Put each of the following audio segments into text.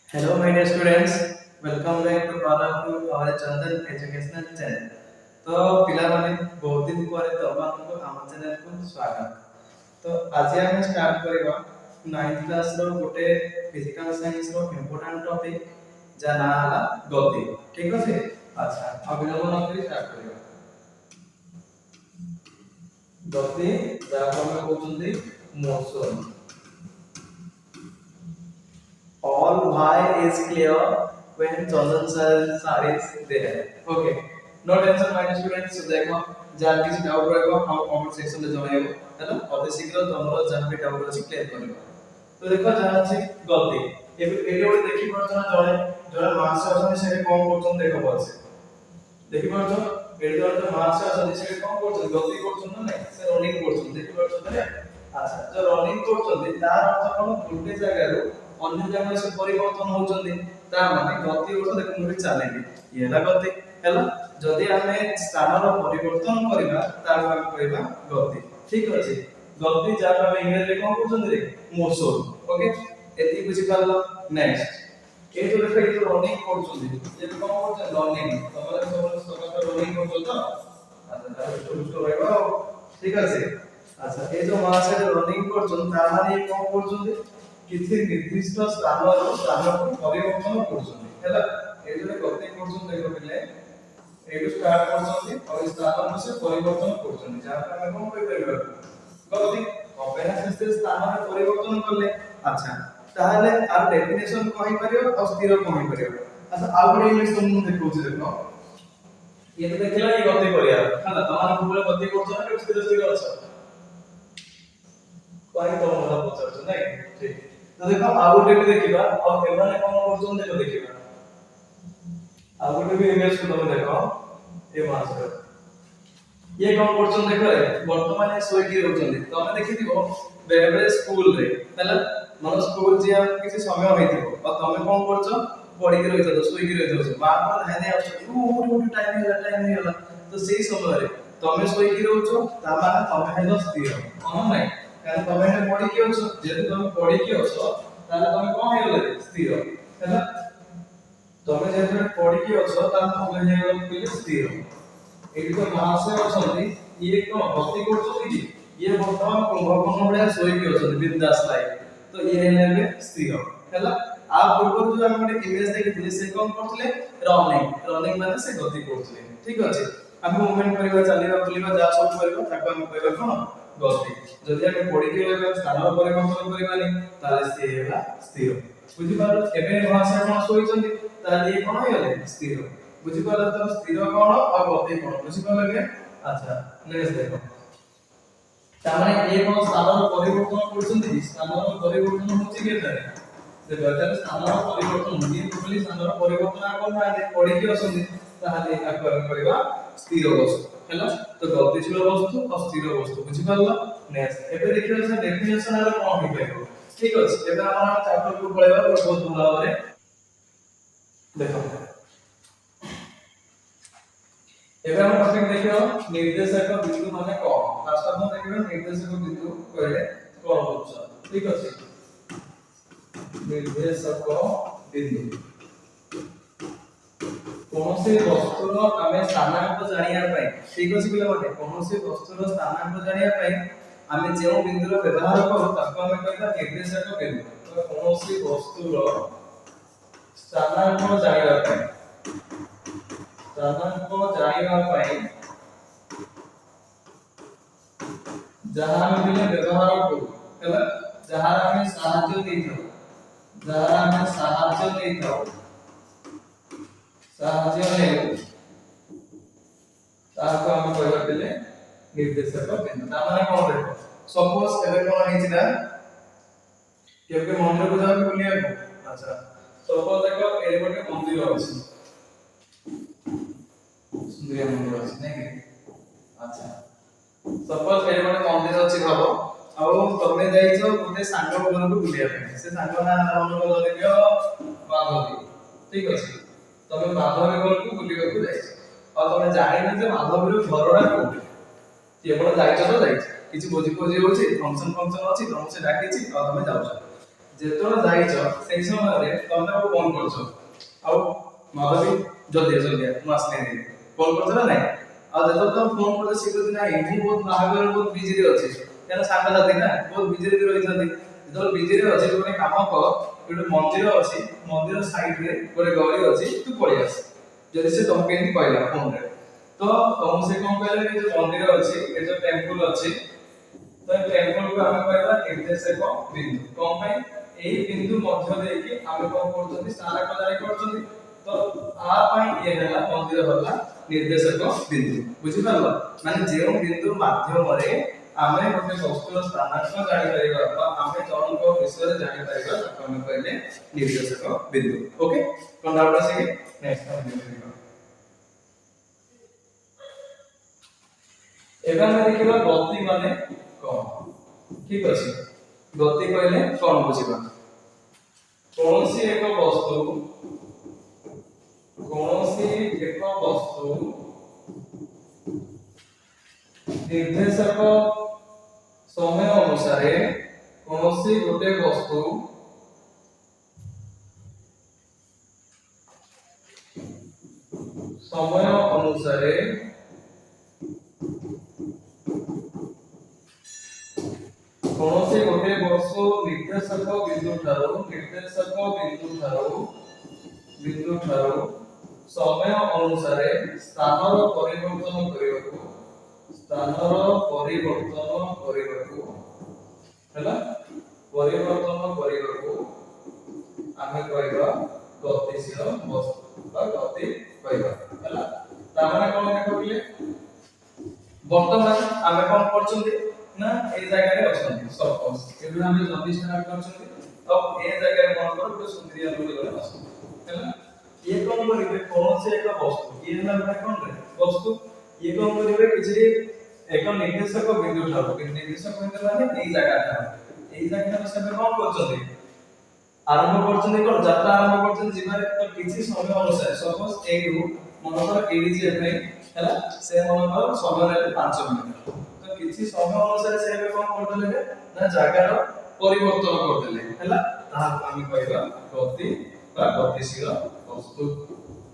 Hello, my dear students. Welcome back to all of you our Chandan Educational Channel. तो पिलाମାନେ ବହୁତ ଦିନ ପରେ ତମମାନଙ୍କୁ ଆମ ଚ୍ୟାନେଲକୁ ସ୍ୱାଗତ। ତ ଆଜି ଆମେ ଷ୍ଟାର୍ଟ କରିବା 9th କ୍ଲାସ ର ଗୋଟେ ଫିଜିକାଲ ସାଇନ୍ସ ର ଇମ୍ପୋର୍ଟାଣ୍ଟ ଟପିକ ଯାହା ନାଁ ହେଲା ଗତି। ଠିକ ଅଛି? ଆଚ୍ଛା, ଅବିଲମ୍ବ ନ କରି ଷ୍ଟାର୍ଟ କରିବା। ଗତି ଯାହାକୁ ଆମେ କହୁଛନ୍ତି motion. All why is clear when Chandan sir is there. Okay. No tension, my students. देखो जहाँ किसी डाउट रहेगा हम कमेंट सेक्शन में जणाइबो हैला अति शीघ्र तमरो जहाँ भी डाउट अछि क्लियर करिबो। तो देखो जहाँ अछि गलती एबे ओडे देखि परछ ना जणे जणे मास अछन से कोन करछन देखो परछ देखि परछ एडे जणे मास अछन से कोन करछन गलती करछन ना नहीं से रनिंग करछन देखि परछ ना अच्छा जो रनिंग करछन तार अर्थ कोन गुटे जगह रो अन्य जगह से परिवर्तन होउछन ता माने गति अर्थ देखो मुरी चलेबी ये ला गति हैला जदि आमे स्थान रो परिवर्तन करिबा ता हम कहबा गति। ठीक अछि गति जाका हम इंग्लिश रे कोन करछन रे मोशन। ओके एति बुझि पालो। नेक्स्ट ए जो देखो ए जो रनिंग करछन जे कोन करछन रनिंग तमरे सब रनिंग करछन तो अच्छा ता तो रहबा। ठीक अछि अच्छा ए जो मास रे रनिंग करछन ता माने कोन करछन किसी निर्दिष्ट स्थान को परिवर्तन करछन हैला ए जो गति करछन देखो पिले एडु स्टार्ट करछन और स्थान से परिवर्तन करछन जहाँ हम कोन कहि परिबा गति अभ्यास से स्थान में परिवर्तन करले। अच्छा ताहले आर डेफिनेशन कहि परियो और स्थिर कहि परियो। अच्छा आ गुडे इंग्लिश तुम देखो देखो ये तो देखला ये गति करिया हैला तमार पूरा गति करछन कि स्थिर स्थिर अच्छा कोई तो हमरा पचारछ नहीं। ठीक तो देखो आ गुडे भी देखिबा और एमाने कोन करछन देखो देखिबा आ गुडे भी इमेज को तुम देखो ए मास्टर ये कौन करछन देखो रे वर्तमान सोई की रहउछन तमे देखि दिबो बेबे स्कूल रे हैला मन स्कूल जे किछि समय होइतिबो और तमे कोन करछ पढि के रहितो सोई के रहितो मां पर ध्यान दे आछो ओ टाइम होला तो सेही समय रे तमे सोई की रहउछो ता माने तमे हेलो स्थिर कोन नाही कारण तमे हे पढि के अछो जे तमे पढि के अछो ताले तमे कोन हेलो स्थिर हैला तमे जे पढि के अछो ता तमे हेलो के स्थिर एडी तो महाशय अछंती ये को भक्ति करछथि कि ये वर्तमान कुंभकर्ण भलिया सोई के अछंती बिंदास लाइक तो ये हेले स्थिर हैला आ पूर्व जो हम ଗୋଟେ इमेज देखिथिले से कोन करथले रनिंग माने से गति करथले। ठीक अछि हम मूवमेंट करबा चलीबा बुलीबा जा सब करबा ताको हम कहबा कोन गति जदि हम पढि के रहबा स्थान परिवर्तन करबानी ताले से हेला स्थिर बुझि पारो एबे महाशय कोन सोइछंती ताले कोन हेले स्थिर बुझि पारो तो स्थिर कोन और गति कोन बुझि पारो के। अच्छा नेक्स्ट देखो तामाने ए कोन स्थान परिवर्तन करछंती स्थान परिवर्तन होछि केतारे जे गतर स्थान परिवर्तन होछि बोली स्थान परिवर्तन कोन ना पढि के असंती ताहाले आकर करबा स्थिर वस्तु हैला तो गतिशील वस्तु और स्थिर वस्तु बुझि पारलो। नेक्स्ट एबे देखियो से डेफिनेशन आलो कोन होई पाइबो। ठीक अछि एबे हमरा चैप्टर को पढाइबा बहुत भला भाबरे देखो एबे हम टॉपिक देखियो निर्देशक बिंदु माने कोन फर्स्ट हम देखियो निर्देशक बिंदु कहले कोन होछ। ठीक अछि निर्देशक बिंदु कोनोसी वस्तुर आमे स्थानांक जानिया पाई। ठीक अछि पिला माने कोनोसी वस्तुर स्थानांक जानिया पाई आमे जेउ बिंदुर व्यवहार करू ताको आमे कहबा निर्देशक बिंदु। तो कोनोसी वस्तुर स्थानांक जानिया पाई जहां हम बिले व्यवहार करू हैला जहां हमें साहाय्य देथौ साहाय्य ले ताको हम कहबा बिले निर्देशक बिंदु ता माने कोन देखो सपोज एबे कोन हेचिना केबे मंदिर को जाके बुलिया को। अच्छा सपोज देखो एरे गोटे मंदिर अछि सुंदर मंदिर अछि नै। अच्छा सपोज एरे गोटे मंदिर अछि भाबो आ तमे जाइछो गोटे सांग घर को बुलिया पे से सांग ना मन को धरियो बांधवी। ठीक अछि तमे बांधवी घर को बुलिया को जाइछ और तमे जानि जे बांधवी घरडा कोठी केवल जाइछ तो जाइछ किछि बोझी होछि फंक्शन अछि तमे से डाकिछि और तमे जाउछ ଯେତେବେଳେ ଯାଇଛ ସେଇ ସମୟରେ ତମେ ଆଉ ଫୋନ କରୁଛ ଆଉ ମାଧବୀ ଜଲ୍ଦି ଜଲ୍ଦି ମୁଁ ଆସିଲି ଫୋନ କରୁଛ ନା ନାଇଁ ଆଉ ଯେତେବେଳେ ତମେ ଫୋନ କରୁଛ ସେ କହୁଛି ନାଇଁ ମୁଁ ବହୁତ ବାହାଘର ବହୁତ ବିଜିରେ ଅଛି କାରଣ ସାଙ୍ଗସାଥି ନା ବହୁତ ବିଜିରେ ବି ରହିଛନ୍ତି ଯେତେବେଳେ ବିଜିରେ ଅଛି ଗୋଟେ କାମ କର ଗୋଟେ ମନ୍ଦିର ଅଛି ମନ୍ଦିର ସାଇଡରେ ଗୋଟେ ଗଳି ଅଛି ତୁ ପଳେଇ ଆସ ଯଦି ସେ ତମକୁ ଏମିତି କହିଲା ଫୋନରେ ତ ତମକୁ ସେ କଣ କହିଲା କି ଯୋଉ ମନ୍ଦିର ଅଛି ଏ ଯୋଉ ଟେମ୍ପଲ ଅଛି ତ ଏ ଟେମ୍ପଲ କୁ ଆମେ କହିବା ନିର୍ଦ୍ଦେଶକ ବିନ୍ଦୁ କଣ ପାଇଁ ଏହି ବିନ୍ଦୁ ମଧ୍ୟ ଦେଇକି ଆମେ କଣ କରୁଛନ୍ତି ସ୍ଥାନକ ଜାରି କରୁଛନ୍ତି ତ आ ପାଇଁ ଏ ହେଲା ମନ୍ଦିର ହେଲା ନିର୍ଦ୍ଦେଶକ ବିନ୍ଦୁ ବୁଝିପାରିଲ ମାନେ ଯେଉଁ ବିନ୍ଦୁ ମାଧ୍ୟମରେ ଆମେ ଗୋଟେ ବସ୍ତୁର ସ୍ଥାନାଙ୍କ ଜାଣି ପାରିବା ବା ଆମେ ଜଣଙ୍କ ବିଷୟରେ ଜାଣି ପାରିବା ତାକୁ ଆମେ କହିଲେ ନିର୍ଦ୍ଦେଶକ ବିନ୍ଦୁ ଓକେ କଣ ଡାଉଟ ଅଛି କି ନେକ୍ସଟ ଆମେ ଦେଖିବା ଏବେ ଆମେ ଦେଖିବା ଗତି ମାନେ କଣ ठीक अछि गति कहले कोन बुझिबा कोनोसी एक वस्तु निर्देशक समय अनुसार कोनोसी गोटे वस्तु समय अनुसार कोनोसी गोटे वस्तु निर्देशक बिंदु ठारो समय अनुसार स्थानर परिवर्तन करबाकू आमे कहबा गतिशील वस्तु बा गति कहबा हला तामाने कोन देखबिले वर्तमान आमे कोन करछन्ती ना ए जगह रे अछन्ती सपोज एबे हम जल्दी स्टार्ट करछन्ती अब ए जगह रे कोन कर तो सुंदरिया लोग गले अछन्ती हैला ये कोन करिवे कोन से एक वस्तु ये ना बने कोन रे वस्तु ये कोन करिवे किछि एक निर्देशक बिंदु ठारो निर्देशक बिंदु माने ए जगह था ए जगह रे सब कोन करछन्ती आरंभ करछन्ती कोन यात्रा आरंभ करछन्ती जिबारे तो किछि समय अनुसार सपोज ए रु मनकर एडी जे है हैला से मनकर समय रे 5 मिनिट किछि समय अनुसार से बे कोन करदेले ना जागार परिवर्तन करदेले हैला ताहा आमी कहबा गति बा गतिशील वस्तु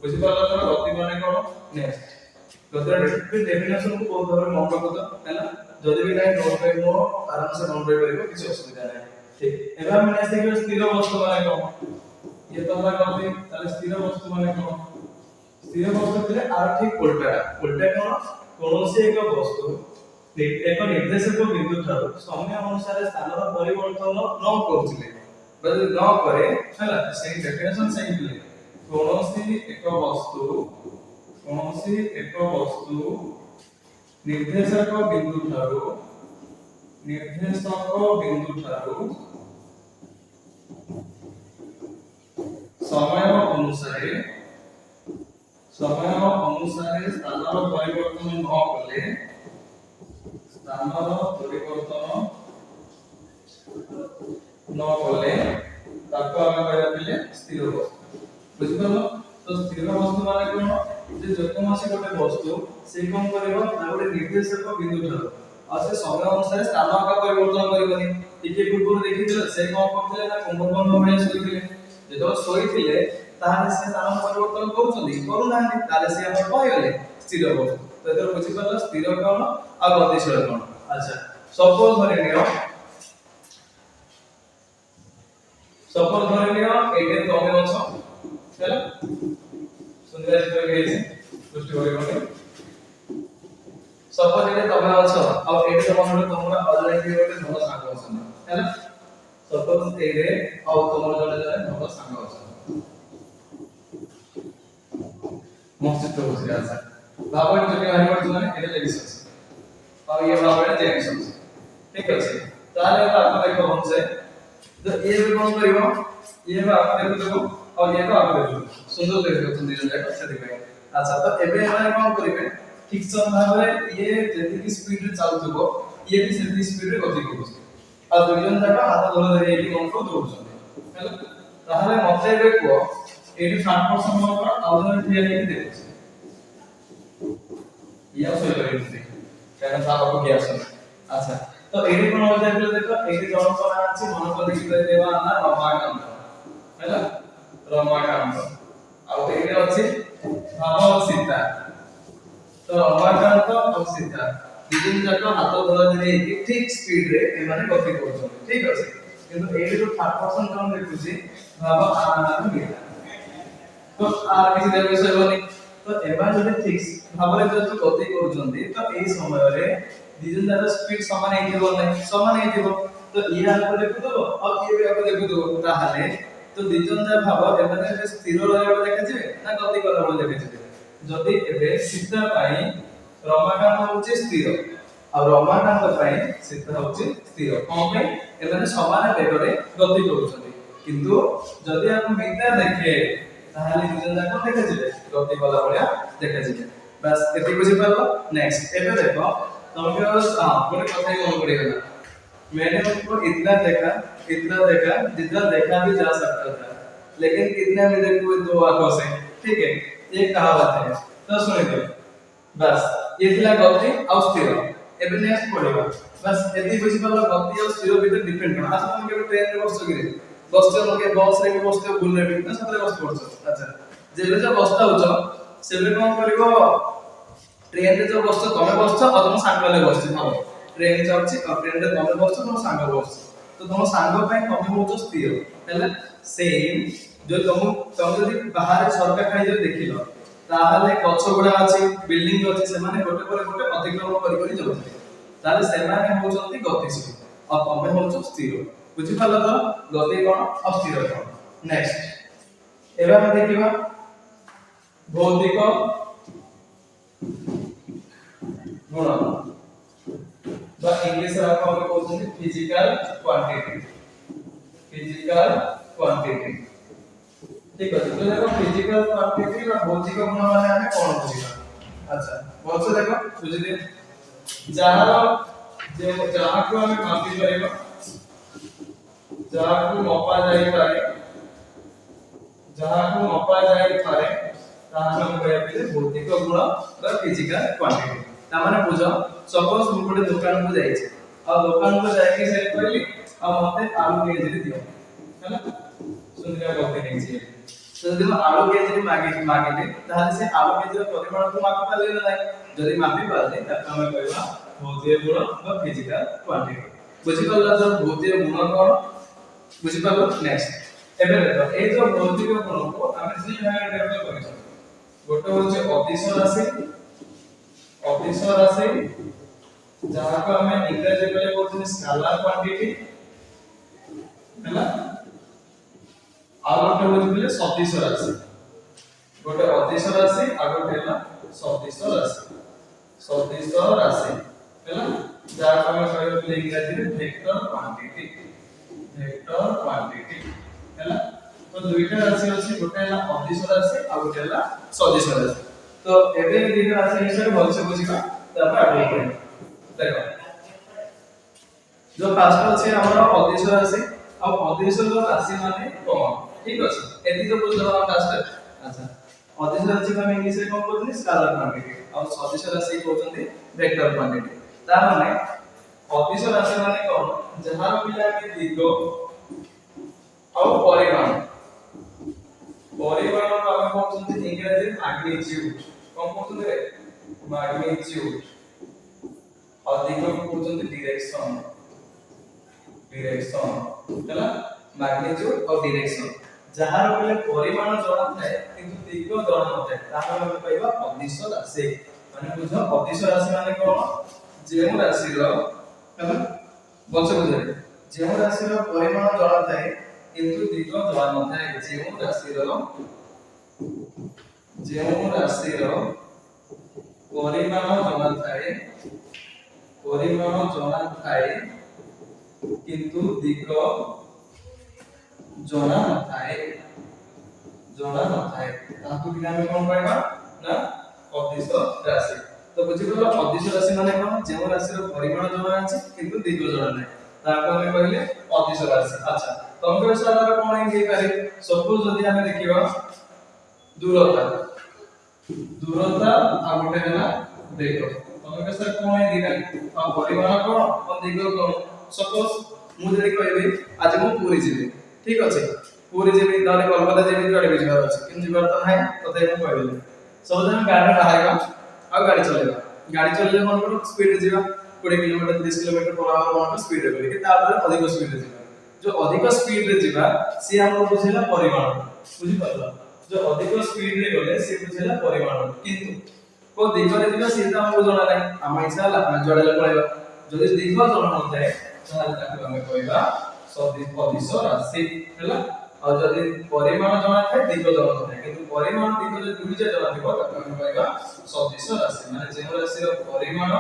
बुझि पाला त गति माने कोन नेक्स्ट गतिर डेफिनेशन को बहुत भाबरे मन रखो तो हैला जदी भी नाही नोट बाय नो आराम से नोट बाय करिवो किछि असुविधा नाही ठीक एबा हम नेक्स्ट देखियो स्थिर वस्तु माने कोन ये तो हमरा गति ताले स्थिर वस्तु माने कोन स्थिर वस्तु थिले आर ठीक उल्टा कोन कोनोसी एक वस्तु एक निर्देशक बिंदु ठारो समय अनुसार स्थानर परिवर्तन न करथिले बदल न करे हला सेम डेफिनेशन सेम प्ले कोनोसी एक वस्तु निर्देशक बिंदु ठारो समय अनुसार स्थानर परिवर्तन न करले स्थानर परिवर्तन न करले ताको हम कहया पिले स्थिर वस्तु बुझि पालो तो स्थिर वस्तु माने कोन जे जकोमासे गोटे वस्तु से कोन करबो ना गोटे निर्देशक बिंदु ठारो आ से समय अनुसार स्थान का परिवर्तन करबनी टिके पूर्व देखिथिले से कोन करथिले ना कुंभकर्ण भळे सोइथिले जेतो सोइथिले ताहाले से स्थान परिवर्तन करूछन्ती करू नांती ताले से हम कहले स्थिर वस्तु तो एतर बुझि पालो स्थिर कोन आ गतिशील कोन अच्छा सपोज धरि नियो एटे तमे अछ हैला सुंदर चित्र गेइছে दृष्टि करे कोन सपोज एटे तमे अछ आ एटे तमरो तमरा ऑलरेडी गोटे भलो सांग अछन हैला सपोज एटे आ तमरो जने भलो सांग अछन मस्त तो हो गया सर बाबा जने हारि वर्त माने एटे लेगिसस और ये बाबा जेक्शन ठीक अछि ताले आप देखो हमसे तो ये भी कौन करिवो ये भी आप देखो और ये तो आप देखो सुंदर देखो सुंदर जाय अच्छा दिखाई अच्छा तो एबे हम कौन करिवे ठीक सम भाबरे ये जति की स्पीड रे चालुथबो ये भी सेति स्पीड रे गति करूछ आ दुइजन जाका हाथ धर धरि एली कोन को दौड़छन हैला ताहाले मते एबे को एडी 60% नंबर आउजन ठिया नेकी देखछ या सोय करिवसे कारण साहब को क्या सुन अच्छा तो एडी कोन हो जाय देखो एडी जण कोन अछि मन को देखि देवा ना रमाकांत हैला रमाकांत आ एडी अछि भाव सीता तो रमाकांत और सीता दिदिन जाक हाथ धरा धरि ठीक स्पीड रे ए माने गति करछन ठीक अछि किंतु एडी जो थर्ड पर्सन कोन देखुछि भाव आनंद मिला तो आर किसी दे विषय बनी तो एबा जदि ठीक भाबरे जो गति करछन्ती तो एई समय रे दिदिन जाक स्पीड समान हेतिबो नै समान हेतिबो तो ई आको देखु दबो और ई भी आको देखु दबो ताहाले तो दिजन जा भाव एमाने स्थिर रहबो देखाजिबे ना गति करबो देखाजिबे जदि एबे सीता पाई रमाकांत होचे स्थिर और रमाकांत पाई सीता होचे स्थिर कोन पे एमाने समान वेगरे गति करूछन्ती किंतु जदि आपण मिता देखे ताहाले दिजन जा कोन देखाजिबे गति कला भलिया देखाजिबे बस एति बुझि पालो नेक्स्ट एबे देखो तुमके गोटे कथा मन पड़ेगा मैंने उनको इतना देखा जितना देखा भी जा सकता था लेकिन कितने में देखो दो आंखों से ठीक है ये कहावत है तो सुन दो बस ये थिला गति और स्थिर एबे नेक्स्ट पड़ेगा बस एति बुझि पालो गति और स्थिर भीतर डिपेंड करा आज तुम के ट्रेन रे बसो गिरे बसते लोके बस रे भी बसते भूल रे भी ना सतरे बस पड़छ अच्छा जेबे जो बसता होचो सेबे कोन करबो ट्रेन रे जो बसछ तमे बसछ और तुम सांगले बसछ भाव ट्रेन जाउछि और ट्रेन रे तमे बसछ तुम सांग बसछ तो तुम सांग पय तमे होचो स्थिर हैला सेम जो तुम जदि बाहर सरका खाई जो देखिलो ताहाले गछ गुडा अछि बिल्डिंग अछि से माने गोटे पर गोटे अतिक्रमण करि करि जाउछि ताले से माने होचंती गतिशील और तमे होचो स्थिर बुझि पालो तो गति कोन और स्थिर कोन नेक्स्ट एबा हम देखिबा भौतिक गुण बा इंग्लिश रे हम कहउछन फिजिकल क्वांटिटी ठीक अछि तो देखो फिजिकल क्वांटिटी और भौतिक गुण माने हमें कोन बुझिबा अच्छा बहुत से देखो बुझिले जहाँ को हमें मापी करेगा जहाँ को मापा जाई पारे ताहा हम कहबे भौतिक गुण और फिजिकल क्वांटिटी ता माने बुझो सपोज हम गोटे दुकान को जाई छै और दुकान को जाई के से कहली अब मते आलू केजी रे दियो हैला सुनिया गते नै छै तो जदि आलू केजी मागे ताहाले से आलू केजी रो परिमाण को मापी पाले नै जदि मापी पाले त हम कहबा भौतिक गुण और फिजिकल क्वांटिटी बुझि पाला जो भौतिक गुण कोन बुझि पालो नेक्स्ट एबे देखो ए जो भौतिक गुण को हम जी भाग डेवलप करिसो गोटे होचे अतिशय राशि जहाँ को हमें इंग्रजी में बोलते स्केलर क्वांटिटी हैला आ गोटे होचे सदिश राशि गोटे अतिश राशि आ गोटे हैला सदिश राशि हैला जहाँ को हमें कहबे इंग्रजी में वेक्टर क्वांटिटी हैला तो दुईटा राशि अछि गोटे हैला अतिश राशि आ गोटे हैला सदिश राशि तो एबे दुईटा राशि विषय भल से बुझिबा तब आगे बढ़े देखो जो फर्स्ट अछि हमर अतिश राशि और अतिश राशि माने कौन ठीक अछि एति तो बुझलो हम फर्स्ट अच्छा अतिश राशि हम इंग्लिश रे कोन बोलते स्केलर क्वांटिटी और सदिश राशि कहउछन्ती वेक्टर क्वांटिटी ता माने अतिश राशि माने कौन जहां मिला के दिगो और परिमाण को हम कहउछन्ती इंग्रजी मैग्नीट्यूड कोन कहउछन्ती रे मैग्नीट्यूड और दिगो को कहउछन्ती डायरेक्शन हैला मैग्नीट्यूड और डायरेक्शन जहां मिले परिमाण जणा थाए किंतु दिगो जणा नथाए ताहा हम कहबा अदिश राशि माने बुझो अदिश राशि माने कोन जेउ राशि रो हैला बच्चा बुझे जेउ राशि रो परिमाण जणा थाए किंतु दिगो जणा नथाए जेउ राशि रो परिमाण जणा थाए किंतु दिगो जणा नथाए ताकू बिना में कोन कहबा ना अदिश राशि तो बुझि गलो अदिश राशि माने कोन जेउ राशि रो परिमाण जणा अछि किंतु दिगो जणा नै ताको हम कहले अदिश राशि अच्छा तंत्र साधारण कोन हे पारे सपोज जदि हमें देखिबा दूरता आ गोटे हैला देखो ତମେ କେ ସାର୍ କୋଣ ଏ ଦିଟା ପରିମାଣ କୋଣ ଆଉ ଦିଗ କୋଣ ସपोज ମୁଁ যদি କହିବି আজ ମୁଁ ପୁରୀ ଯିବି ঠিক ଅଛି ପୁରୀ ଯିବି ତାହେଲେ କୋଲକାତା ଯିବି ଯୁଆଡେ ବି ଯିବାର ଅଛି କିନ୍ତୁ ଯିବାର ତ ନାହିଁ ତଥାପି ମୁଁ କହିଲି ସବୁ ଆମେ ଗାଡି ବାହାରିବା ଆଉ ଗାଡି ଚଲେଇବା ଗାଡି ଚଲେଇଲେ ମନ କର ସ୍ପିଡ ରେ ଯିବା 20 কিলোমিটার 30 কিলোমিটার पर आवर मान स्पीड रे कि तापर अधिक स्पीड रे ଯିବା जो अधिक स्पीड रे ଯିବା सी हमको बुझेला परिमाण बुझी पारला जो अधिक स्पीड रे गले सी बुझेला परिमाण किंतु को दिग रे ଯିବା सी त हमको जणा नाही हम इच्छा ला हम जोडे पळेबा যদি দিগ জଣା নଥାଏ তাহলে তাকে ଆମେ କହିବା সদিশ রাশি ହେଲା ଆଉ ଯଦି ପରିମାଣ ଜଣା ଥାଏ ଦିଗ ଜଣା ନଥାଏ କିନ୍ତୁ ପରିମାଣ ଦିଗ ଯଦି ଦୁଇଟା ଜଣା ଥିବ ତାକୁ ଆମେ କହିବା ସଦିଶ ରାଶି ମାନେ ଯେଉଁ ରାଶିର ପରିମାଣ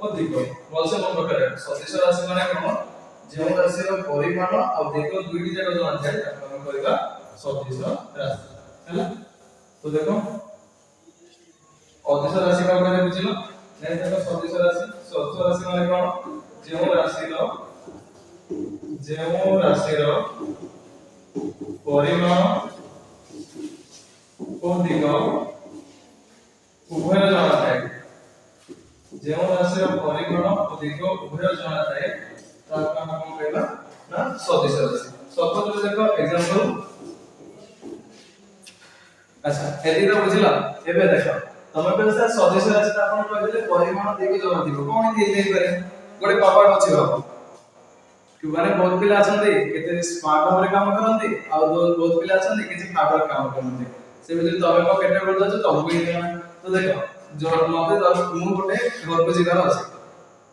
ଓ ଦିଗ ଭଲସେ ମନେ ରଖିବା ସଦିଶ ରାଶି ମାନେ କଣ ଯେଉଁ ରାଶିର ପରିମାଣ ଆଉ ଦିଗ ଦୁଇଟି ଯାକ ଜଣା ଥାଏ ତାକୁ ଆମେ କହିବା ସଦିଶ ରାଶି ହେଲା ତ ଦେଖো ଅଦିଶ ରାଶି का कहले बुझिलो नहीं देखो सदिश राशि ମାନେ କଣ ଯେଉଁ ରାଶିର परिमाण और दिग उभय जଣା थाए ଯେଉଁ ରାଶିର ପରିମାଣ ଓ ଦିଗ ଉଭୟ ଜଣା ଥାଏ ତାକୁ ଆମେ କଣ କହିବା ନା ସଦିଶ ରାଶି ସପୋଜ ଦେଖ एग्जांपल अच्छा एदी तो बुझिला एबे देखो तमे कहले सर सदिश राशि त आपण कहले परिमाण दिग जଣା थिबो कोन देई पारे गोटे कपाट अछि बाबू कि माने बहुत पिला अछंती केते स्मार्ट भाବରେ काम करंती आ बहुत पिला अछंती किछि फागर काम करंती से बिजली तमे को केटे बोल दछ तमको ही देना तो देखो जो मते मु गोटे घर को जिगार अछि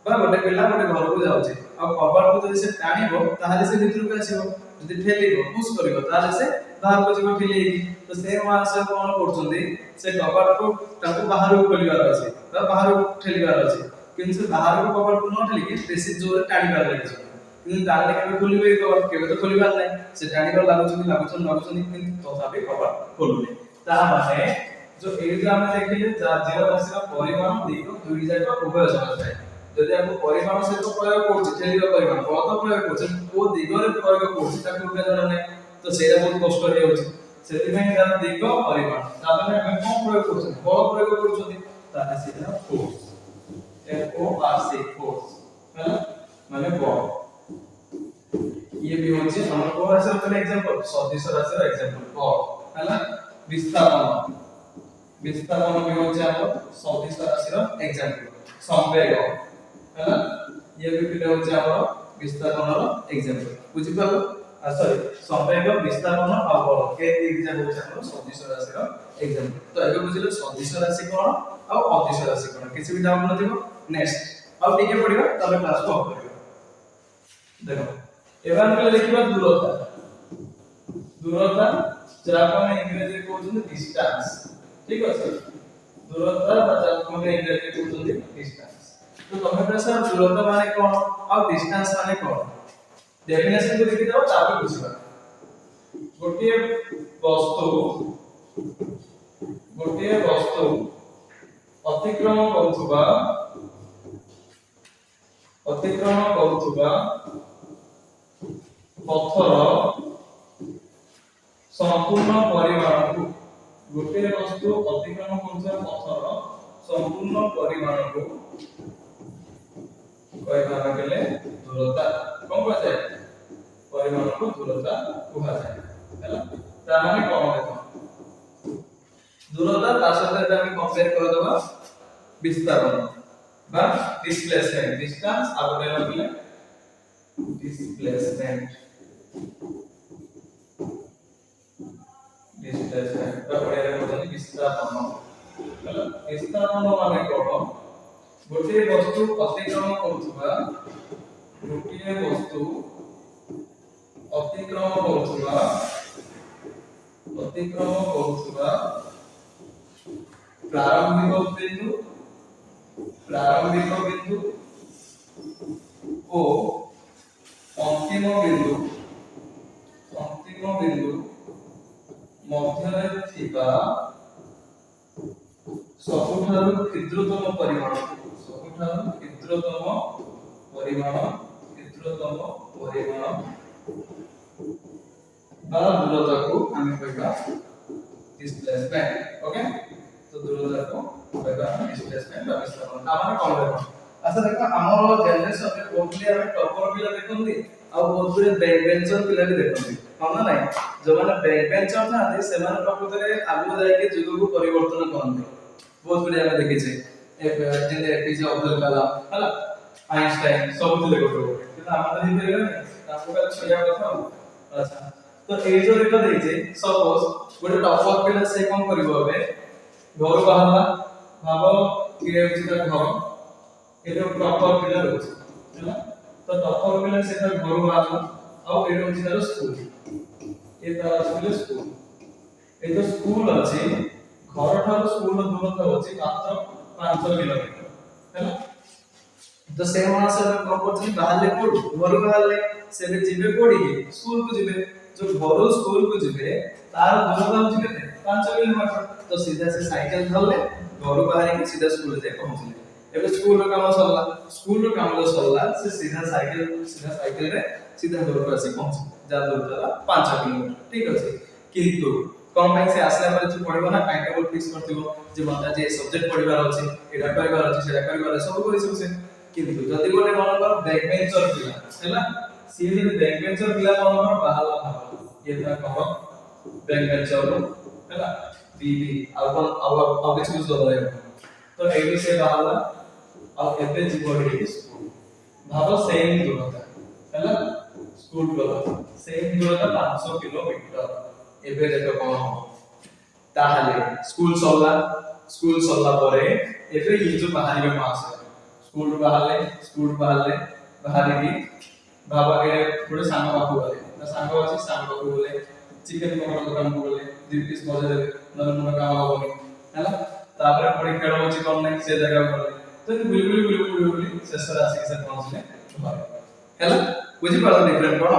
बा गोटे पिला गोटे घर को जाउछि आ कपाट को जदि से टाणीबो ताहाले से भितर को आसीबो जदि ठेलीबो पुश करिवो ताहाले से बाहर को जिवो ठेली तो से मासे कोन करछंती से कपाट को ताको बाहर को खोलिबार अछि बा बाहर को ठेलीबार अछि किंतु से बाहर को कपाट को न ठेली कि बेसी जोर टाणीबार लागि কিন্তু তাহলে কেবে খুলিবে কপাট কেবে তো খুলিবার নাই সে জানিবার লাগুছনি কিন্তু তথাপি কপাট খুলুনি তা মানে যে এই যে আমরা দেখিলে যে রাশির পরিমাণ দিক দুই জায়গা উভয় জনা যায় যদি আমরা পরিমাণ সহিত প্রয়োগ করছি ঠেলিবা পরিমাণ কত প্রয়োগ করছি ও দিগরে প্রয়োগ করছি তাকে উভয় জনা নাই তো সেটা বহুত কষ্ট হয়ে যাচ্ছে সেদিন যারা দিগ পরিমাণ তাহলে আমি কোন প্রয়োগ করছি বল প্রয়োগ করছি তাহলে সেটা ফোর্স এফ ও আর সি ফোর্স হ্যাঁ মানে বল ये भी होची हमर को राशि रो एग्जांपल सदिश राशि रो एग्जांपल बल हला विस्तारण भी होची हमर सदिश राशि रो एग्जांपल संवेग हला ये भी पिले होची हमर विस्तारण रो एग्जांपल बुझि पालो सॉरी संवेग विस्तारण आ बल के दिग जे होची हमर सदिश राशि रो एग्जांपल तो एबे बुझिलो सदिश राशि कोन आ अदिश राशि कोन किछि भी डाउट नथिबो नेक्स्ट अब टिके पडिबा तबे क्लास को करियो देखो एबार पहले देखिबा दूरता जाको हम इंग्लिश में कहउछन डिस्टेंस ठीक अछि दूरता जाको हम इंग्लिश में कहउछन डिस्टेंस तो तमे पे सर दूरता माने कोन और डिस्टेंस माने कोन डेफिनेशन को देखि जाओ तापर बुझिबा गोटे वस्तु अतिक्रम करूथबा पत्थर संपूर्ण परिमाण को गोटे वस्तु अतिक्रम करूथबा पत्थर संपूर्ण परिमाण को कहबा गेले दूरता कोन कहै छै परिमाण को दूरता कहै छै हैला ता माने कोन देखो दूरता ता साथे हम कंपेयर कर देबा विस्तारण बा डिस्प्लेसमेंट डिस्टेंस आ गोटे लगले displacement तो पढ़े रे बोलते विस्थापन मतलब विस्थापन माने कोन गोटे वस्तु अतिक्रम करूथबा प्रारंभिक बिंदु ओ अंतिम बिंदु मध्य थिबा सबुठारु क्षुद्रतम परिमाण बा दूरता को हमें कहबा डिस्प्लेसमेंट ओके तो दूरता को कहबा डिस्प्लेसमेंट বা বিস্তাপন মানে কোন দেখো আচ্ছা দেখো আমার জেনারেল সবজেক্ট বহুত গুলি আমি টপর পিলা দেখুনদি ଆଉ ବହୁତ ଗୁଡିଏ ବ୍ୟାକ୍ ବେଞ୍ଚର ପିଲା ବି ଦେଖନ୍ତି ହଁ ନା ନାଇଁ ଯୋଉମାନେ ବ୍ୟାକ୍ ବେଞ୍ଚର ଥାନ୍ତି ସେମାନେ ପ୍ରକୃତରେ ଆଗକୁ ଯାଇକି ଯୁଗକୁ ପରିବର୍ତ୍ତନ କରନ୍ତି ବହୁତ ଗୁଡିଏ ଆମେ ଦେଖିଛେ ଯେମିତି ଏପିଜେ ଅବଦୁଲ କଲାମ ହେଲା ଆଇନଷ୍ଟାଇନ ସବୁ ଥିଲେ ଗୋଟେ ଗୋଟେ କିନ୍ତୁ ଆମର ତ ହେଇପାରିବନି ତାଙ୍କୁ ଖାଲି ଶୋଇବା କଥା ଆଉ ଆଚ୍ଛା ତ ଏଇ ଯୋଉ ଦେଖ ଦେଇଛେ ସପୋଜ ଗୋଟେ ଟପର ପିଲା ସେ କଣ କରିବ ଏବେ ଘରୁ ବାହାରିଲା ଭାବ କିଏ ହେଉଛି ତା ଘର ଏଠି ଟପର ପିଲା ରହୁଛି ହେଲା तो टॉपर पिला से तर घर बाहर ଆଉ ଏଠି ଅଛି ତାର ସ୍କୁଲ ଏ ତାର ଅଛି ସ୍କୁଲ ଏ ତ ସ୍କୁଲ ଅଛି ଘର ଠାରୁ ସ୍କୁଲ ଦୂରତା ଅଛି ମାତ୍ର 5 କିଲୋମିଟର ହେଲା ତ ସେ ମାସ କଣ କରୁଛନ୍ତି ବାହାରଲେ କୋଡ ଘରୁ ବାହାରଲେ ସେ ବି ଯିବେ କୋଡି ସ୍କୁଲ କୁ ଯିବେ जो ଘରୁ ସ୍କୁଲ କୁ ଯିବେ ତାର ଦୂରତା ହେଉଛି କେତେ 5 କିଲୋମିଟର ତ ସିଧା ସେ ସାଇକେଲ ଧରଲେ ଘରୁ ବାହାରିକି ସିଧା ସ୍କୁଲ ଯାଇ ପହଞ୍ଚିଲେ ଏବେ ସ୍କୁଲ ର କାମ ସରଲା ସ୍କୁଲ ର କାମ ସରଲା ସେ सीधा साइकिल रे सीधा घर पर आसी पहुंचे जा दूरता 5 किलोमीटर ठीक अछि किंतु कम भाई से आसला पर तू पढिबो ना टाइम टेबल फिक्स करथिबो जे मता जे सब्जेक्ट पढिबार अछि एडा करिबार अछि सेडा करिबार सब करि सकसे किंतु जदी गोटे मनकर बैक बेंचर पिला हैला सी जे बैक बेंचर पिला मनकर बाहला भाव ये ता कह बैक बेंचर हैला बीबी अब किछ यूज दो तो एबी से बाहला अब एबे जीवो हेडी स्कूल भाव सेम दूरता हैला स्कूल गला सेम दूरता 500 किलोमीटर एबे देखो कोन हो ताहाले स्कूल सरला परे एबे ये जो बाहरी मास है स्कूल बाहरले बाहरी की बाबा के थोड़े सांग बापू गले ना सांग अछि सांग बापू गले चिकन पकड़ दुकान को गले 2 पीस बजे देबे नन मन काम होबनी हैला तापर पड़ी खेल होछि कोन नहीं से जगह गले तो बुली शेष राशि से पहुंचले हैला बुझी पालो डिफरेंट कोन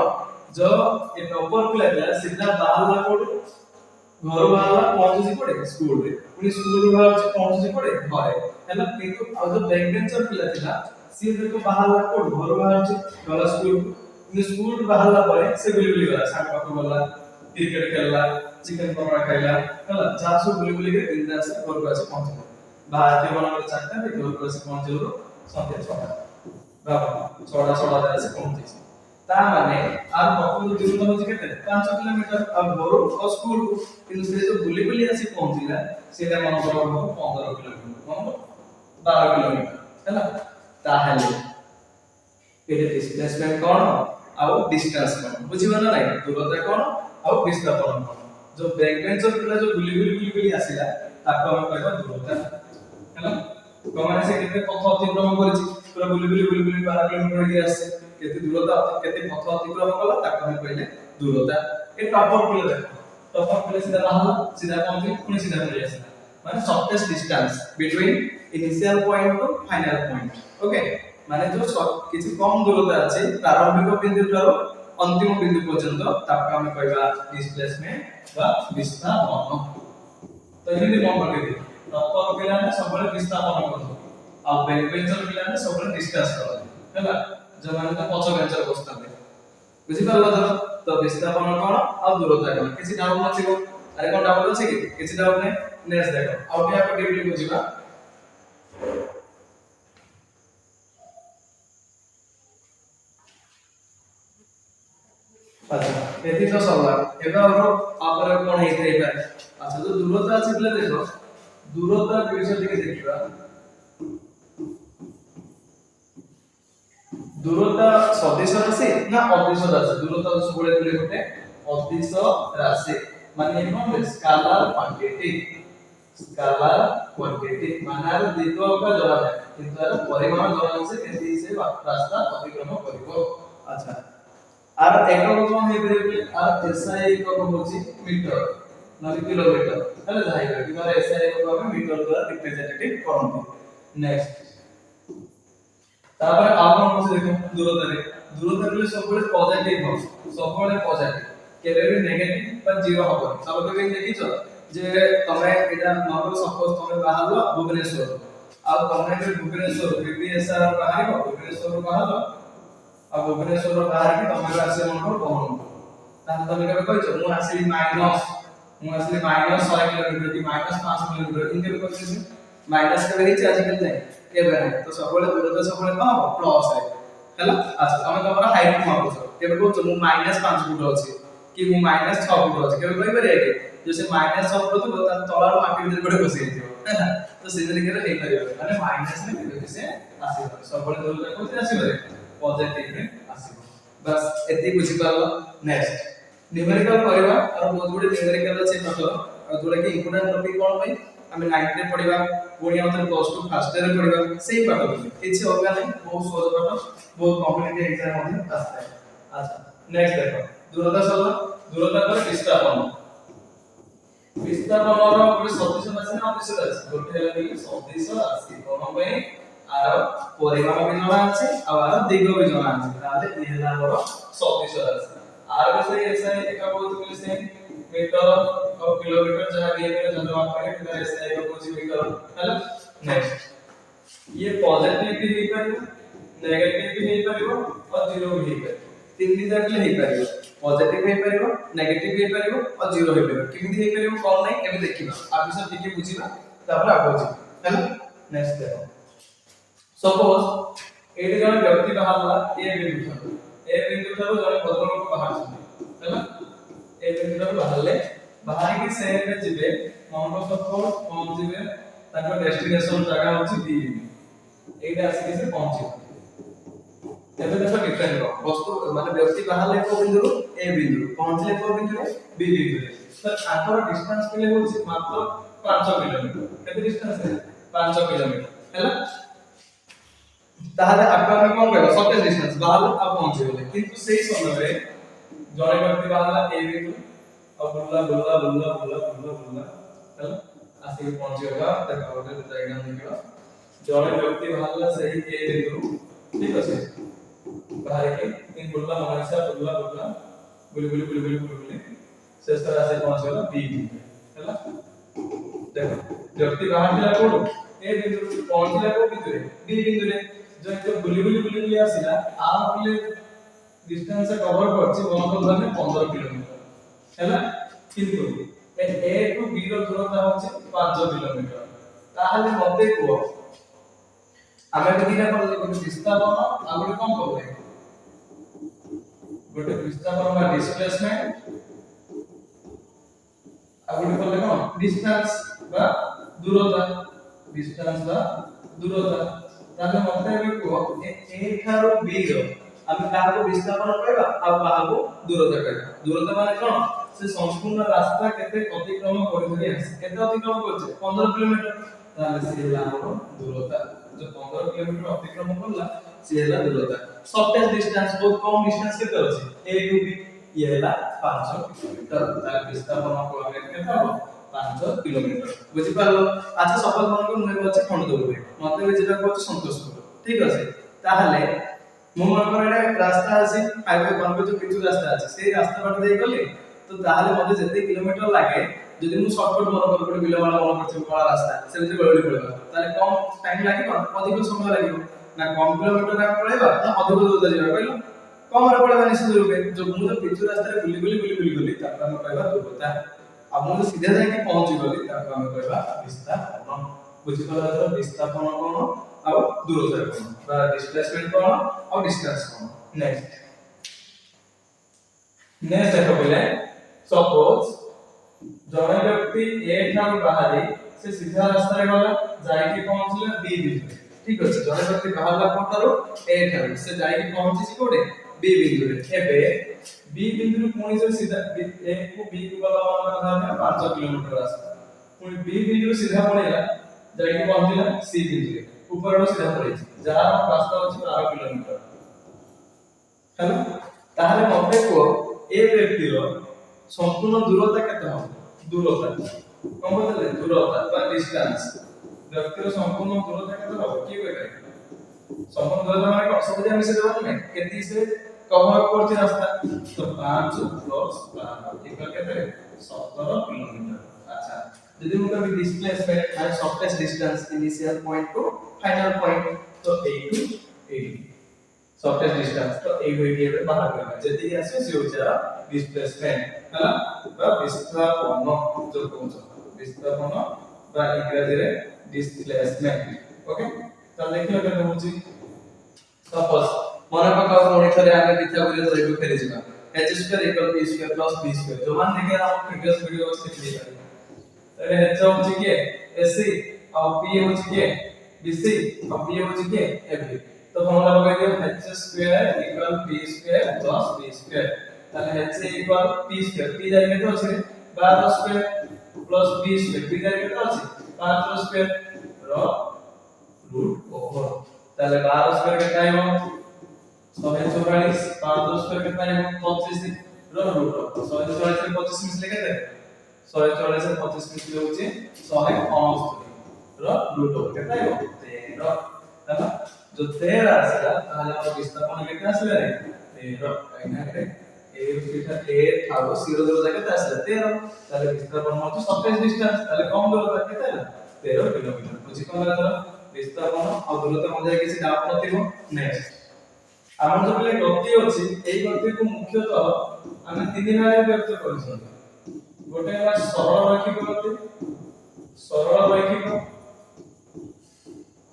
जो ए टॉपर पिला सीधा बाहरला कोड घर बाहरला पहुंची पड़े स्कूल रे पुनी स्कूल बाहर पहुंची पड़े घरे हैला किंतु आ जो बैक बेंचर पिला थिला सी देखो बाहरला कोड घर बाहर गला स्कूल पुनी स्कूल बाहरला परे से बुली गला साथ पाखु गला क्रिकेट खेलला चिकन पकड़ा खाइला हैला जासु बुली के बिंदास घर को आसे पहुंचला बाहर के बनल चारटा घर को आसे पहुंचलो संध्या 6टा बाबा 6टा आसे पहुंची ता माने आर पकु दूरता होची केते 5 किलोमीटर अब घरो और स्कूल को किंतु से जो बुली आसी पहुंचीला सेटा मन करो 15 किलोमीटर मन 12 किलोमीटर हैला ताहाले एटे डिस्प्लेसमेंट कोन आ डिस्टेंस कोन बुझिबो ना नाही दूरता कोन आ विस्थापन कोन जो बैक बेंचर पिला जो बुली आसीला ताको हम कहबा दूरता हैला कमाने से केते पथ अतिक्रम करिछि पूरा बुली 12 किलोमीटर के आसे केते दूरता केते पथ अतिक्रम कला ताको हम कहले दूरता ए टॉपर पिला सीधा बाहर सीधा पहुंची पुनी सीधा चले आसे माने shortest distance between initial point to final point okay माने जो किछि कम दूरता अछि प्रारंभिक बिंदु ठारो अंतिम बिंदु पर्यंत ताको हम कहबा डिस्प्लेसमेंट बा विस्थापन तो एमि मन करके टॉपर पिला ने सबले विस्थापन करथो आ बैक बेंचर पिला ने सबले डिस्टेंस करथो हैला जो माने तो पछ बेंचर बसता बुझी पारला तो विस्थापन कोन आ दूरता कोन किछि डाउट नथिबो अरे कोन डाउट अछि कि किछि डाउट नै नेक्स्ट देखो आउट या को डीपली बुझिबा अच्छा एथि तो सवाल एबा और आपर कोन हेते एबा अच्छा जो दूरता अछि बले देखो दूरता विषय के देखिबा दूरता सदिश राशि ना अदिश राशि दूरता सबले बोले गोटे अदिश राशि माने कोन स्केलर क्वांटिटी मानार दिगो का जवाब है किंतु यार परिमाण जवाब से केति से रास्ता अतिक्रम करिवो अच्छा आर एकक कोन हे बरे आर एसआई एकक होची मीटर ना किलोमीटर हले जाइबा कि मारे एसआई एकक हम मीटर द्वारा रिप्रेजेंटेटिव करंती नेक्स्ट तापर आपण को देखो दूरता रे सबले पॉजिटिव हो सबले पॉजिटिव केबे भी नेगेटिव पर जीरो हो सब कभी देखिছো जे तमे एटा नॉर्मल सपोज तमे बाहरलो भुवनेश्वर आ तमे के भुवनेश्वर बीबीएसआर बाहरलो भुवनेश्वर बाहरलो आ भुवनेश्वर बाहर के तमे आसे मन को कहन ता तमे के कहछो मु आसी ମୁଁ ଆସିଲି -100 किलोमीटर की -500 किलोमीटर इनके भी करते माइनस के भी आजिकल नहीं केबे नहीं तो सबले दूरता सबले कम हो प्लस है हैला अच्छा हम तमरा हाइट मापो केबे कहू मु -5 फुट अछि कि मु -6 फुट अछि केबे कहि पारे कि जैसे -6 फुट तो त तळार माटी भीतर गोटे बसि दियो हैला तो सिमिलर केबे हे करियो माने माइनस में केबे से आसीबो सबले दूरता कोथि आसीबो पॉजिटिव में आसीबो बस एति बुझि पालो नेक्स्ट न्यूमेरिकल करबा और बहुत गुडे न्यूमेरिकल अछि मतलब और जोडा कि इंपोर्टेंट टॉपिक कोन भाई हमें 9th रे पढिबा पुणी हमर प्लस 2 फर्स्ट ईयर रे पढिबा सेही पाठ किछि होगा नहीं बहुत सहज पाठ बहुत कॉम्पिटिटिव एग्जाम मध्ये आस्ता है अच्छा नेक्स्ट देखो दूरता सरला दूरता पर विस्थापन विस्थापन और गोटे सदिश আছে না অদিশ আছে গোটে হলো কি সদিশ আছে কোন ভাই আর পরিমাণ भी জনা আছে আর দিগ भी জনা আছে তাহলে এই হলো আমার সদিশ আছে আর বিষয় এসআই একা বহুত বলছে मीटर और किलोमीटर जहां दिए गए जनवाद पर कितना एसआई को कुछ भी करो हेलो नेक्स्ट ये पॉजिटिव भी नहीं पारिबो नेगेटिव भी नहीं पारिबो और जीरो भी नहीं पारिबो तीन दिन जाकले नहीं पारिबो पॉजिटिव नहीं पारिबो नेगेटिव नहीं पारिबो और जीरो नहीं पारिबो किमिति नहीं पारिबो कोन नहीं एबे देखिबा आप सब ठीक बुझिबा तापर आगो जी हेलो नेक्स्ट देखो सपोज एडी जण व्यक्ति बाहरला ए बिंदु थारो जण भद्रलोक बाहर हेलो ए बिंदु बाहरले बाहर के शहर में जिबे माउंट सपोज पहुंच जिबे ताको डेस्टिनेशन जगह होची बी एटा आसी से पहुंची एबे देखो डिफरेंट वस्तु माने व्यक्ति बाहरले को बिंदु ए बिंदु पहुंचले को बिंदु बी बिंदु तो आंतर डिस्टेंस के लिए होची मात्र 5 किलोमीटर केते डिस्टेंस है 5 किलोमीटर हैला ताहले आपका में कोन कहबो शॉर्टेस्ट डिस्टेंस बाहर आप पहुंचे बोले किंतु सेही समय रे जने व्यक्ति बाहरला ए बिंदु अब बुल्ला बुल्ला बुल्ला बुल्ला बुल्ला बुल्ला चल आसी पहुंचेगा तक आउटर डायग्राम देखियो जने व्यक्ति बाहरला सही ए बिंदु ठीक আছে बाहर के इन बुल्ला मनसा बुल्ला बुल्ला बुली बुली बुली बुली बुली शेष तरह से पहुंचेगा बी बिंदु हैला देखो व्यक्ति बाहर चला कोड ए बिंदु पहुंचला को बिंदु रे बी बिंदु रे जो बुली बुली बुली बुली आसीला आ बुली डिस्टेंस से कवर करछि वन धरने 15 किलोमीटर हैला किंतु ए टू बी रो दूरता होछि 5 किलोमीटर ताहले मते को आमे कदिना कर गोटे विस्थापन आ गोटे कम करबे गोटे विस्थापन बा डिस्प्लेसमेंट आ गोटे करले कोन डिस्टेंस बा दूरता डिस्टेंस बा दूरता ताहले मते को ए थारो बी रो আমি কাহাকো বিস্তাপন কইবা আর কাহাকো দূরতা কইবা দূরতা মানে কোন সে সম্পূর্ণ রাস্তা কেতে অতিক্রম করে ধরে আছে কেতে অতিক্রম করছে 15 কিলোমিটার তাহলে সে হলো আমার দূরতা যে 15 কিলোমিটার অতিক্রম করলা সে হলো দূরতা শর্টেস্ট ডিসটেন্স বহুত কম ডিসটেন্স কেতে আছে a টু b ইয়ে হলো 500 কিলোমিটার তাহলে বিস্তাপন করলে কেতে হবে 500 কিলোমিটার বুঝি পারলো আচ্ছা সপোজ মনে করুন মই বলছি খন্ড দৌড়বে মতে যেটা করছে সন্তোষ করো ঠিক আছে তাহলে মু মনে করে রাস্তা আছে হাইওয়ে কোনবে যে কিছু রাস্তা আছে সেই রাস্তা বাট দেই গলি তো তাহলে মতে যেতে কিলোমিটার লাগে যদি মু শর্টকাট মনে করে কোন বিলমালা মনে করছি বড় রাস্তা সেটা গড়ি পড়বে তাহলে কম টাইম লাগে না অধিক সময় লাগে না কম কিলোমিটার আমি পড়াইবা না অধিক দূরতা যাবে কইলো কম রে পড়াইবা নিশ্চিত রূপে যে মু তো কিছু রাস্তায় গুলি গুলি গুলি গুলি গলি তারপর আমি কইবা দূরতা अब मु सीधे जाके पहुंच गली ताको हम कहबा विस्थापन बुझि पला तो विस्थापन कोन और दूरता कोन बा डिस्प्लेसमेंट कोन और डिस्टेंस कोन नेक्स्ट देखो पहले सपोज जने व्यक्ति ए ठाम बाहरी से सीधा रास्ता रे गला जाई के पहुंचले बी बिंदु ठीक अछि जने व्यक्ति बाहरला कोठारो ए ठाम से जाई के पहुंची छि कोडे बी बिंदु रे एबे बी बिंदु पुणी से सीधा ए को बी को गला माने 5 किलोमीटर रास्ता पुणी बी बिंदु सीधा पड़ेला जाई के पहुंचला सी बिंदु रे ऊपर रो सीधा पड़े जहां रास्ता होछि 12 किलोमीटर हेलो ताहले मते को ए व्यक्तिर संपूर्ण दूरता केते हो दूरता कोन बोलले दूरता बा डिस्टेंस व्यक्तिर संपूर्ण दूरता केते हो की होय करे संपूर्ण दूरता माने को सब जे मिसे देबा नै केति से कवर करछि रास्ता तो 5 प्लस 12 इक्वल केते 17 किलोमीटर अच्छा यदि हम कभी डिस्प्लेसमेंट माने shortest distance initial point to final point तो a to a shortest distance तो এই হইটি এবে বাহার করবা যেতি আসে সে হচ্ছে ডিসপ্লেসমেন্ট হলা বা বিস্তাপন যোগ করছ বিস্তাপন বা ইংরেজিরে ডিসপ্লেসমেন্ট ওকে তাহলে দেখিলো কেমন হচ্ছে सपोज মনে পকাও কোনি থরে আমি বিথা বলে তো একটু ফেলে যাবা h square equal p square plus b square जो मान देखे हम प्रीवियस वीडियो में सीख लिया তাহলে h হচ্ছে কি ac और p হচ্ছে কি bc और b হচ্ছে কি ab तो फॉर्मूला लगा दियो h square equal p square plus b square তাহলে h equal p square p जाएगा तो আছে 12 square plus b square p जाएगा तो আছে 5 स्क्वायर रूट ओवर তাহলে 12 স্কয়ার कितना है 144 5 स्क्वायर कितना है 25 रूट 144 से 25 मिस लेके दे 144 से 25 मिस होची 169 रूट ओवर कितना है 13 है ना जो 13 आसला ताहले हम विस्थापन कितना आसला रे 13 काइना रे ए फिटा ए थागो 0 जाके आसला 13 ताहले विस्थापन होची 27 डिस्टेंस ताहले कम दूर कितना है 13 किलोमीटर बुझी कोन रे विस्थापन और दूरता मध्य किसी डाउट नथिबो नेक्स्ट आम जो पले गति अछि एई गति को मुख्यतः आमे तीन भागे व्यक्त करछन गोटे है सरल रैखिक गति सरल रैखिक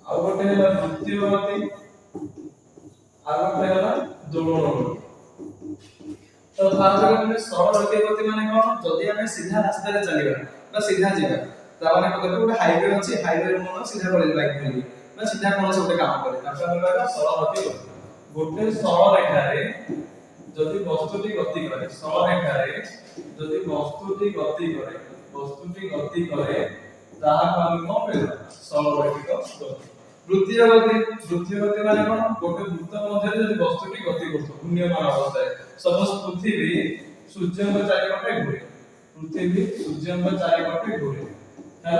आ गोटे है वृत्तीय गति आ गोटे है दोलन गति तो फास्ट में सरल रैखिक गति माने कोन जदी आमे सीधा रास्ता रे चलीबा बा सीधा जेबा ताने पकड़ गोटे हाईवे अछि हाईवे रे मन सीधा पड़े बाइक बोली बा सीधा कोन से गोटे काम करे ताका हम कहबा सरल रैखिक गोटे सरल रेखा रे जदि वस्तुटी गति करे सरल रेखा रे जदि वस्तुटी गति करे ताहा हम कोन कहबा सरल रैखिक गति वृत्तीय गति माने कोन गोटे वृत्त मध्य जदि वस्तुटी गति करतो घूर्ण्यमान अवस्था सपोज पृथ्वी सूर्यଙ୍କ चारिपटे घूरे है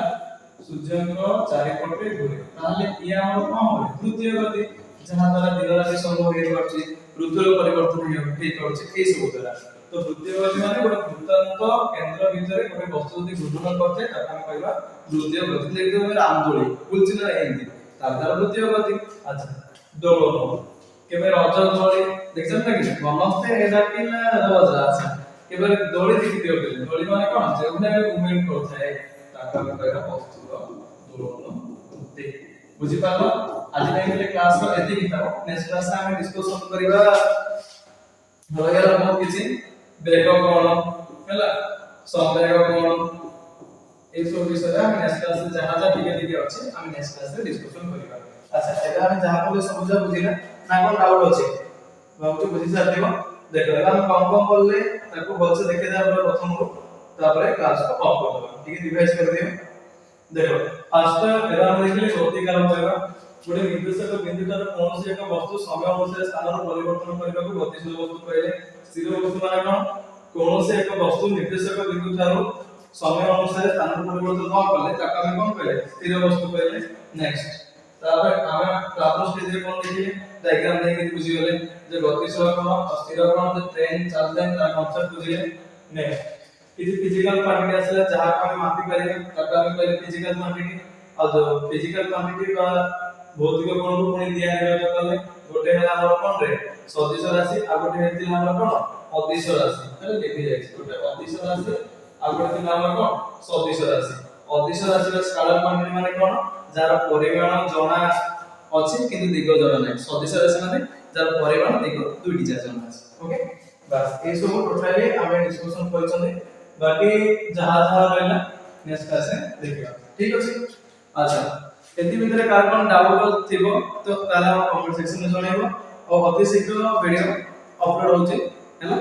सूर्यଙ୍କ चारिपटे घूरे ताले इया हम कोन होय वृत्तीय गति जहां द्वारा दिन राशि संभव हे करछि ऋतुर परिवर्तन हे करछि ए सब द्वारा तो वृत्तीय गति माने गोटे वृत्तांत केंद्र भितरे गोटे वस्तु जदि घूर्णन करथे ताका हम कहबा वृत्तीय गति देखियो रामदोली बुलचिना एंदी तार द्वारा वृत्तीय गति अच्छा दोलन केबे रज दोली देखछन ना कि मनस्ते एदा कि ना रज अच्छा केबे दोली देखि दियो के दोली माने कोन जेउना मूवमेंट करथाय ताका हम कहबा वस्तुर दोलन देख बुझी पालो आज टाइम ले क्लास रो एति किताब नेक्स्ट क्लास में हम डिस्कशन करिबा होयला बहुत किछि बेग कोन हैला संवेग कोन ए सब विषय हम नेक्स्ट क्लास में जहां जहां ठीक अछि हम नेक्स्ट क्लास में डिस्कशन करिबा अच्छा एबा हम जहां को सब बुझिला ना कोन डाउट अछि बाबू बुझि साथिबो देखो हम कम बोलले ताको बच्चे देखे जा प्रथम रो तापरे क्लास को ऑफ कर दबा ठीक है रिवाइज कर दियो देखो फर्स्ट एरा हम देखले गति कारण होएगा गोटे निर्देशक बिंदुटार कौन से एक वस्तु समय अनुसार स्थान परिवर्तन करबा को गतिशील वस्तु कहले स्थिर वस्तु माने कौन से एक वस्तु निर्देशक बिंदुटार समय अनुसार स्थान परिवर्तन न करले ताका हम कोन कहले स्थिर वस्तु कहले नेक्स्ट तापर हम प्राप्त स्टेज रे कोन देखिले डायग्राम देख के बुझी गेले जे गतिशील कोन अस्थिर कोन जे ट्रेन चलते तार कांसेप्ट बुझिले नेक्स्ट किसी फिजिकल क्वांटिटी असला जहां को हम मापी परिबे ताका हम कहले फिजिकल क्वांटिटी और जो फिजिकल क्वांटिटी का भौतिक गुण को पुणी दिया गया कले गोटे है हमर कोन रे सदिश राशि आ गोटे हेति हमर कोन अदिश राशि हेले लिखि जाय गोटे अदिश राशि आ गोटे थिला हमर कोन सदिश राशि अदिश राशि रो स्केलर क्वांटिटी माने कोन जार परिमाण जणा अछि किंतु दिग जणा नै सदिश राशि माने जार परिमाण दिग दुइटी जणा अछि ओके बस ए सब टोटली हम डिस्कशन करछने बाकी जहां जहां रहला नेक्स्ट क्लास में देखिबा ठीक अछि अच्छा एति भितरे कार्बन डाउट थिबो तो ताला कमेंट सेक्शन में जणाइबो और अति शीघ्र वीडियो अपलोड होचे हैला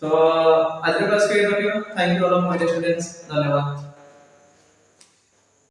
तो आज क्लास के रखियो thank you all of my students धन्यवाद।